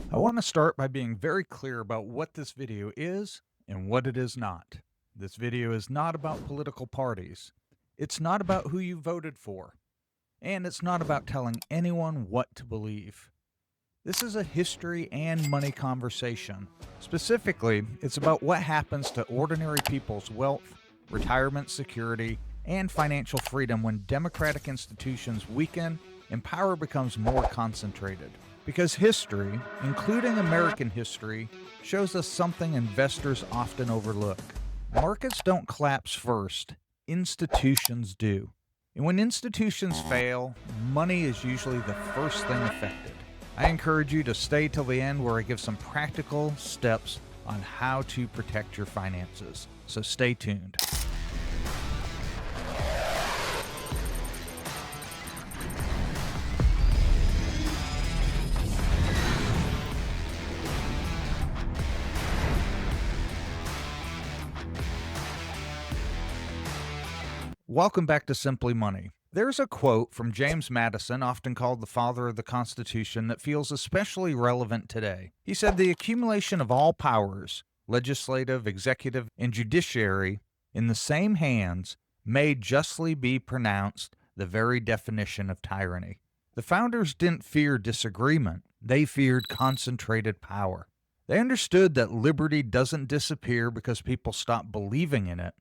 I want to start by being very clear about what this video is and what it is not. This video is not about political parties. It's not about who you voted for. And it's not about telling anyone what to believe. This is a history and money conversation. Specifically, it's about what happens to ordinary people's wealth, retirement security, and financial freedom when democratic institutions weaken and power becomes more concentrated. Because history, including American history, shows us something investors often overlook. Markets don't collapse first, institutions do. And when institutions fail, money is usually the first thing affected. I encourage you to stay till the end where I give some practical steps on how to protect your finances. So stay tuned. Welcome back to Simply Money. There's a quote from James Madison, often called the father of the Constitution, that feels especially relevant today. He said, "The accumulation of all powers, legislative, executive, and judiciary, in the same hands may justly be pronounced the very definition of tyranny." The founders didn't fear disagreement, they feared concentrated power. They understood that liberty doesn't disappear because people stop believing in it.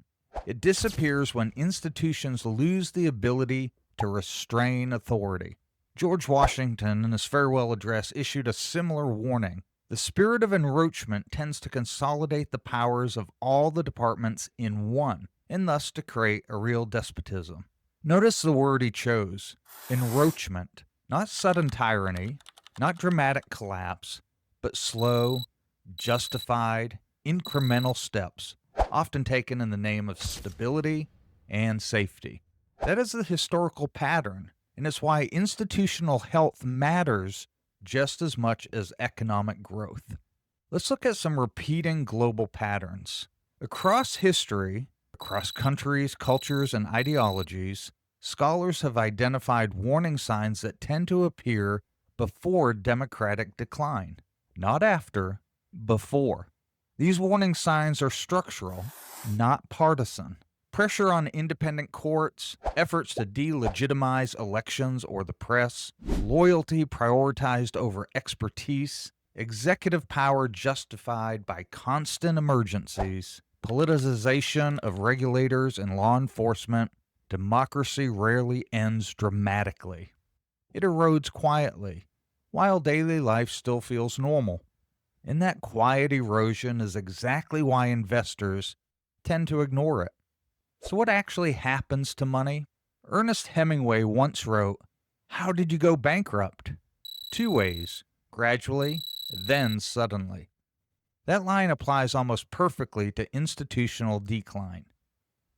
It disappears when institutions lose the ability to restrain authority. George Washington, in his farewell address, issued a similar warning. The spirit of encroachment tends to consolidate the powers of all the departments in one, and thus to create a real despotism. Notice the word he chose, encroachment, not sudden tyranny, not dramatic collapse, but slow, justified, incremental steps, often taken in the name of stability and safety. That is the historical pattern, and it's why institutional health matters just as much as economic growth. Let's look at some repeating global patterns. Across history, across countries, cultures, and ideologies, scholars have identified warning signs that tend to appear before democratic decline, not after, before. These warning signs are structural, not partisan. Pressure on independent courts, efforts to delegitimize elections or the press, loyalty prioritized over expertise, executive power justified by constant emergencies, politicization of regulators and law enforcement. Democracy rarely ends dramatically. It erodes quietly, while daily life still feels normal. And that quiet erosion is exactly why investors tend to ignore it. So, what actually happens to money? Ernest Hemingway once wrote, "How did you go bankrupt? Two ways, gradually, then suddenly." That line applies almost perfectly to institutional decline.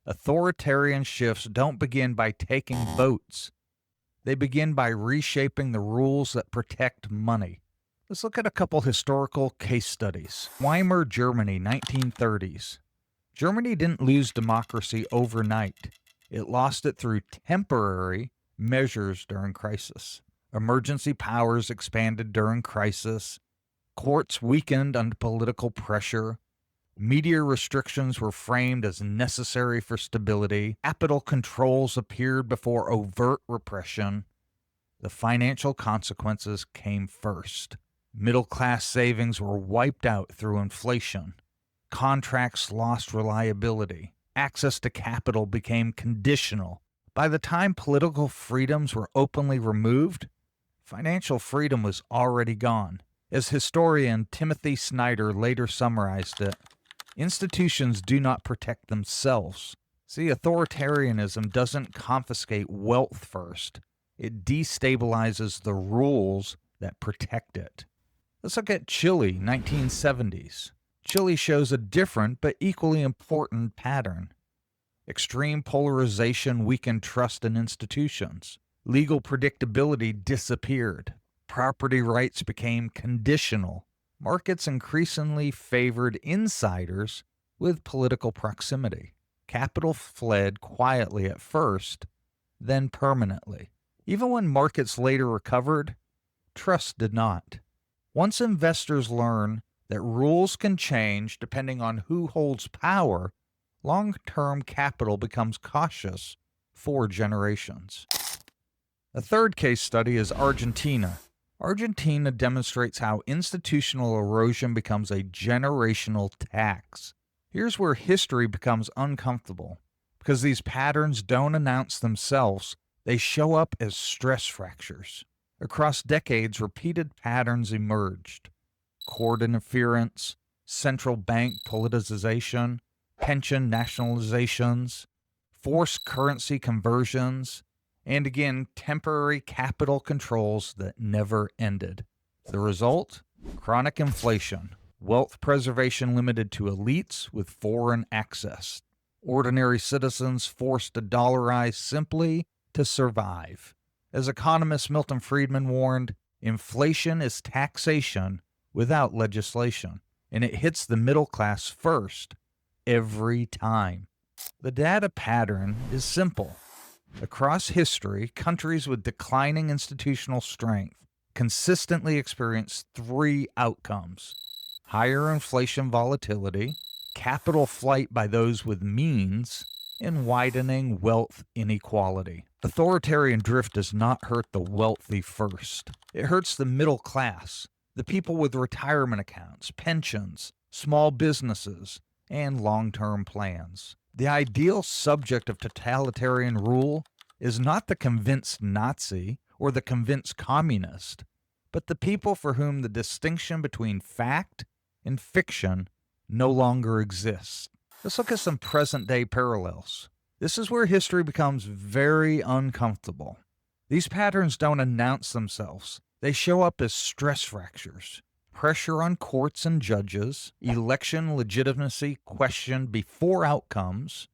Authoritarian shifts don't begin by taking votes, they begin by reshaping the rules that protect money. Let's look at a couple historical case studies. Weimar Germany, 1930s. Germany didn't lose democracy overnight. It lost it through temporary measures during crisis. Emergency powers expanded during crisis. Courts weakened under political pressure. Media restrictions were framed as necessary for stability. Capital controls appeared before overt repression. The financial consequences came first. Middle-class savings were wiped out through inflation. Contracts lost reliability. Access to capital became conditional. By the time political freedoms were openly removed, financial freedom was already gone. As historian Timothy Snyder later summarized it, institutions do not protect themselves. See, authoritarianism doesn't confiscate wealth first. It destabilizes the rules that protect it. Let's look at Chile, 1970s. Chile shows a different but equally important pattern. Extreme polarization weakened trust in institutions. Legal predictability disappeared. Property rights became conditional. Markets increasingly favored insiders with political proximity. Capital fled quietly at first, then permanently. Even when markets later recovered, trust did not. Once investors learn that rules can change depending on who holds power, long-term capital becomes cautious for generations. A third case study is Argentina. Argentina demonstrates how institutional erosion becomes a generational tax. Here's where history becomes uncomfortable. Because these patterns don't announce themselves, they show up as stress fractures. Across decades, repeated patterns emerged. Court interference, central bank politicization, pension nationalizations, forced currency conversions, and again, temporary capital controls that never ended. The result? Chronic inflation, wealth preservation limited to elites with foreign access, ordinary citizens forced to dollarize simply to survive. As economist Milton Friedman warned, inflation is taxation without legislation, and it hits the middle class first, every time. The data pattern is simple. Across history, countries with declining institutional strength consistently experience three outcomes: higher inflation volatility, capital flight by those with means, and widening wealth inequality. Authoritarian drift does not hurt the wealthy first. It hurts the middle class, the people with retirement accounts, pensions, small businesses, and long-term plans. The ideal subject of totalitarian rule is not the convinced Nazi or the convinced communist, but the people for whom the distinction between fact and fiction no longer exists. Let's look at some present-day parallels. This is where history becomes very uncomfortable. These patterns don't announce themselves. They show up as stress fractures. Pressure on courts and judges, election legitimacy questioned before outcomes,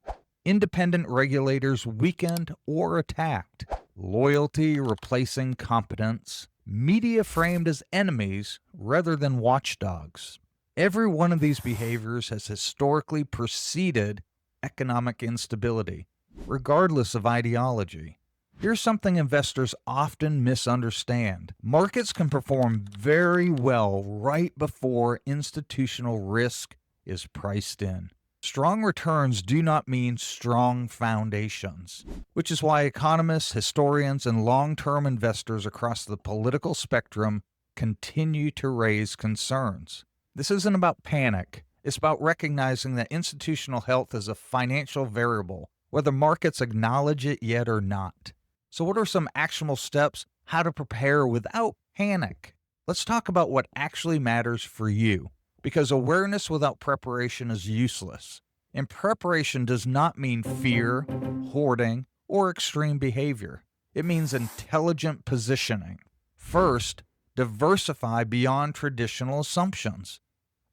independent regulators weakened or attacked, loyalty replacing competence, media framed as enemies rather than watchdogs. Every one of these behaviors has historically preceded economic instability, regardless of ideology. Here's something investors often misunderstand. Markets can perform very well right before institutional risk is priced in. Strong returns do not mean strong foundations, which is why economists, historians, and long-term investors across the political spectrum continue to raise concerns. This isn't about panic. It's about recognizing that institutional health is a financial variable, whether markets acknowledge it yet or not. So what are some actionable steps how to prepare without panic? Let's talk about what actually matters for you, because awareness without preparation is useless. And preparation does not mean fear, hoarding, or extreme behavior. It means intelligent positioning. First, diversify beyond traditional assumptions.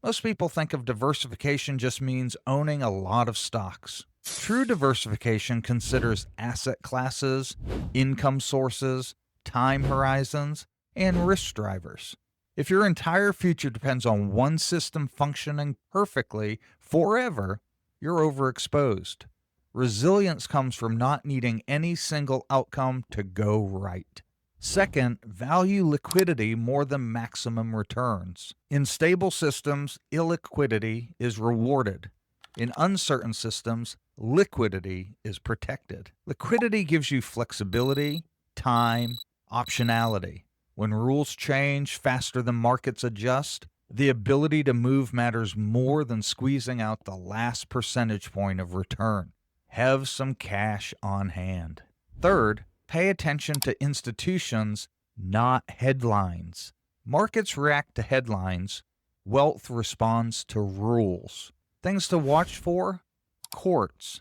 Most people think of diversification just means owning a lot of stocks. True diversification considers asset classes, income sources, time horizons, and risk drivers. If your entire future depends on one system functioning perfectly forever, you're overexposed. Resilience comes from not needing any single outcome to go right. Second, value liquidity more than maximum returns. In stable systems, illiquidity is rewarded. In uncertain systems, liquidity is protected. Liquidity gives you flexibility, time, optionality. When rules change faster than markets adjust, the ability to move matters more than squeezing out the last percentage point of return. Have some cash on hand. Third, pay attention to institutions, not headlines. Markets react to headlines. Wealth responds to rules. Things to watch for: courts,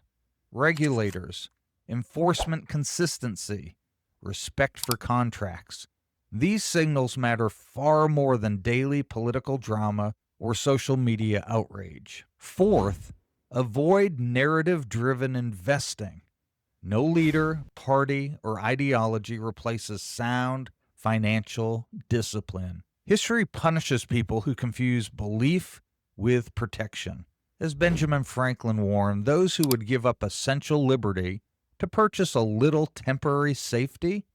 regulators, enforcement consistency, respect for contracts. These signals matter far more than daily political drama or social media outrage. Fourth, avoid narrative-driven investing. No leader, party, or ideology replaces sound financial discipline. History punishes people who confuse belief with protection. As Benjamin Franklin warned, those who would give up essential liberty to purchase a little temporary safety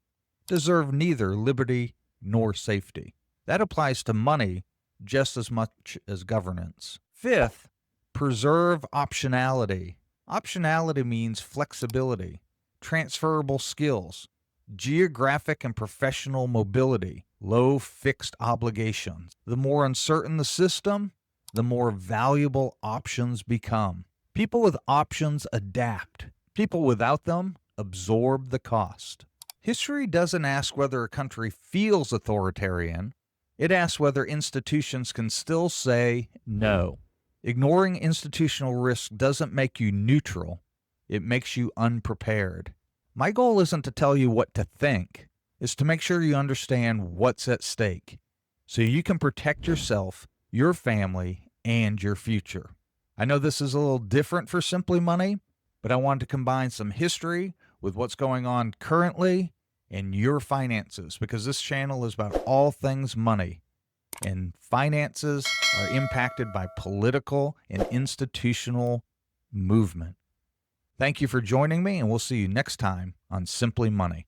deserve neither liberty nor safety. That applies to money just as much as governance. Fifth, preserve optionality. Optionality means flexibility, transferable skills, geographic and professional mobility, low fixed obligations. The more uncertain the system, the more valuable options become. People with options adapt. People without them absorb the cost. History doesn't ask whether a country feels authoritarian. It asks whether institutions can still say no. Ignoring institutional risk doesn't make you neutral. It makes you unprepared. My goal isn't to tell you what to think. It's to make sure you understand what's at stake so you can protect yourself, your family, and your future. I know this is a little different for Simply Money, but I wanted to combine some history with what's going on currently in your finances, because this channel is about all things money, and finances are impacted by political and institutional movement. Thank you for joining me, and we'll see you next time on Simply Money.